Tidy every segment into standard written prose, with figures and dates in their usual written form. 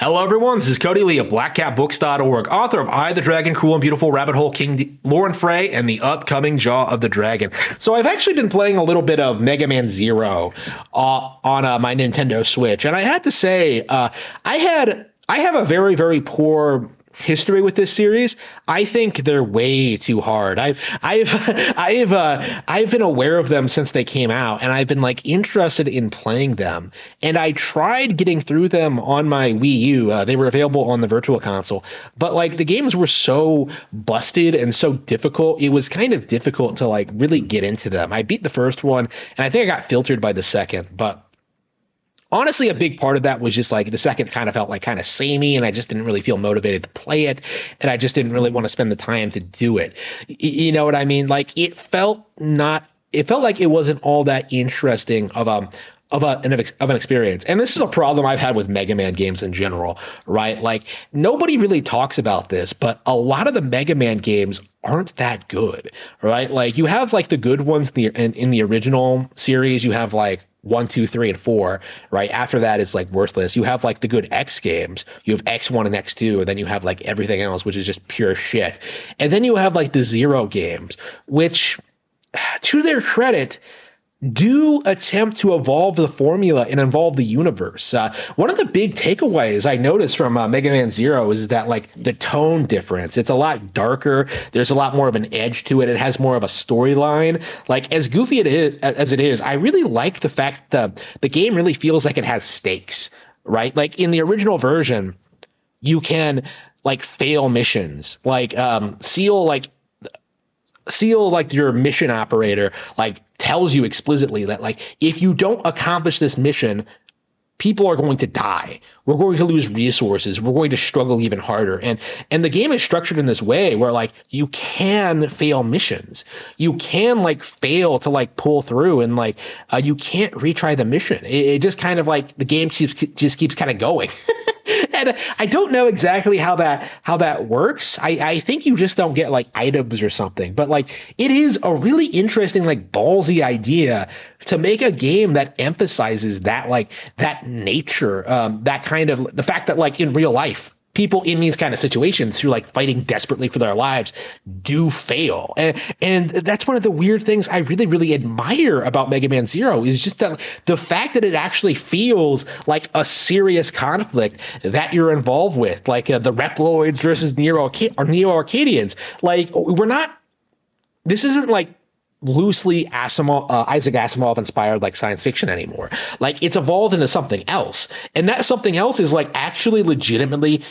Hello, everyone. This is Cody Lee of BlackCatBooks.org, author of I, the Dragon, Cruel and Beautiful, Rabbit Hole King, Lauren Frey, and the upcoming Jaw of the Dragon. So I've actually been playing a little bit of Mega Man Zero on my Nintendo Switch, and I had to say, I have a very, very poor history with this series. I think they're way too hard. I've been aware of them since they came out, and I've been like interested in playing them. And I tried getting through them on my Wii U. They were available on the Virtual Console, but like the games were so busted and so difficult. It was kind of difficult to like really get into them. I beat the first one, and I think I got filtered by the second, but honestly, a big part of that was just like the second kind of felt like kind of samey, and I just didn't really feel motivated to play it, and I just didn't really want to spend the time to do it. You know what I mean? Like it felt like it wasn't all that interesting of an experience. And this is a problem I've had with Mega Man games in general, right? Like nobody really talks about this, but a lot of the Mega Man games aren't that good, right? Like you have like the good ones in the original series. You have like 1, 2, 3, and 4, right? After that, it's like worthless. You have like the good X games. You have X1 and X2, and then you have like everything else, which is just pure shit. And then you have like the Zero games, which, to their credit, do attempt to evolve the formula and involve the universe. One of the big takeaways I noticed from Mega Man Zero is that like the tone difference. It's a lot darker. There's a lot more of an edge to it. It has more of a storyline. Like as goofy as it is, I really like the fact that the game really feels like it has stakes, right? Like in the original version, you can like fail missions, like Seal, like your mission operator, like tells you explicitly that like if you don't accomplish this mission, people are going to die. We're going to lose resources. We're going to struggle even harder. And the game is structured in this way where like you can fail missions. You can like fail to like pull through, and like you can't retry the mission. It just kind of like the game just keeps kind of going. And I don't know exactly how that works. I think you just don't get like items or something. But like it is a really interesting, like ballsy idea to make a game that emphasizes that like that nature, that kind of the fact that like in real life, people in these kind of situations who like fighting desperately for their lives do fail. And that's one of the weird things I really, really admire about Mega Man Zero is just that the fact that it actually feels like a serious conflict that you're involved with, like the Reploids versus Neo-Arcadians. Like this isn't like loosely Isaac Asimov inspired like science fiction anymore. Like it's evolved into something else, and that something else is like actually legitimately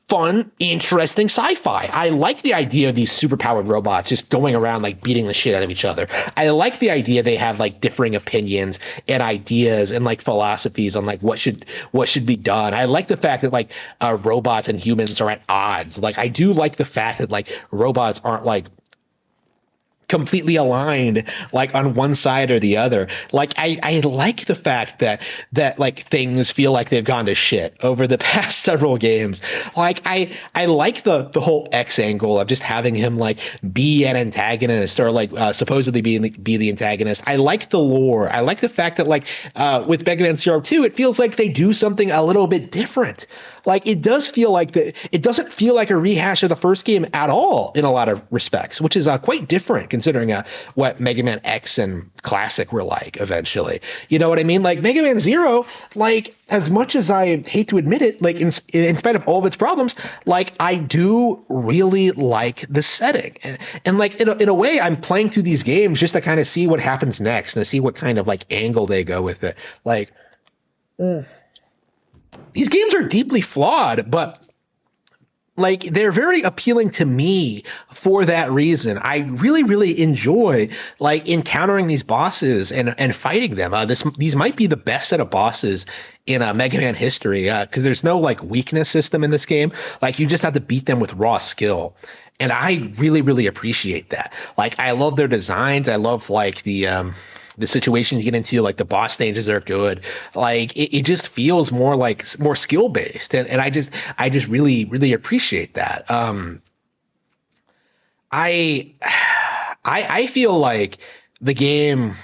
fun, interesting sci-fi. I like the idea of these superpowered robots just going around like beating the shit out of each other. I like the idea they have like differing opinions and ideas and like philosophies on like what should be done. I like the fact that like robots and humans are at odds. Like I do like the fact that like robots aren't like completely aligned like on one side or the other. Like I like the fact that like things feel like they've gone to shit over the past several games. Like I like the whole X angle of just having him like be an antagonist or like supposedly be the antagonist. I like the lore. I like the fact that like with Mega Man Zero 2, it feels like they do something a little bit different. Like it doesn't feel like a rehash of the first game at all in a lot of respects, which is quite different considering what Mega Man X and Classic were like eventually. You know what I mean? Like Mega Man Zero, like as much as I hate to admit it, like in spite of all of its problems, like I do really like the setting, and like in a way, I'm playing through these games just to kind of see what happens next and to see what kind of like angle they go with it. Like. These games are deeply flawed, but like they're very appealing to me for that reason. I really, really enjoy like encountering these bosses and fighting them. These might be the best set of bosses in Mega Man history because there's no like weakness system in this game. Like you just have to beat them with raw skill. And I really, really appreciate that. Like I love their designs. I love like the situations you get into, like the boss stages are good. Like it just feels more skill based, and I just really, really appreciate that. I feel like the game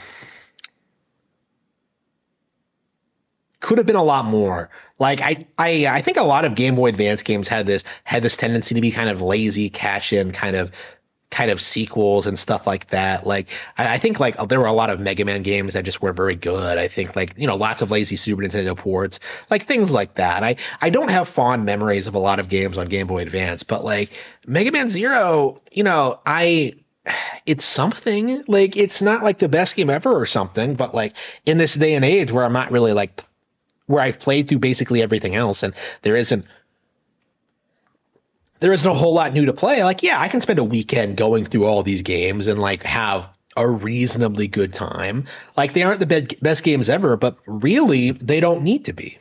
could have been a lot more. Like I think a lot of Game Boy Advance games had this tendency to be kind of lazy cash in kind of sequels and stuff like that. Like I think like there were a lot of Mega Man games that just weren't very good. I think like, you know, lots of lazy Super Nintendo ports, like things like that. I don't have fond memories of a lot of games on Game Boy Advance, but like Mega Man Zero, you know, it's something. Like it's not like the best game ever or something, but like in this day and age where I'm not really like where I've played through basically everything else and there isn't a whole lot new to play. Like, yeah, I can spend a weekend going through all these games and like have a reasonably good time. Like they aren't the best games ever, but really they don't need to be.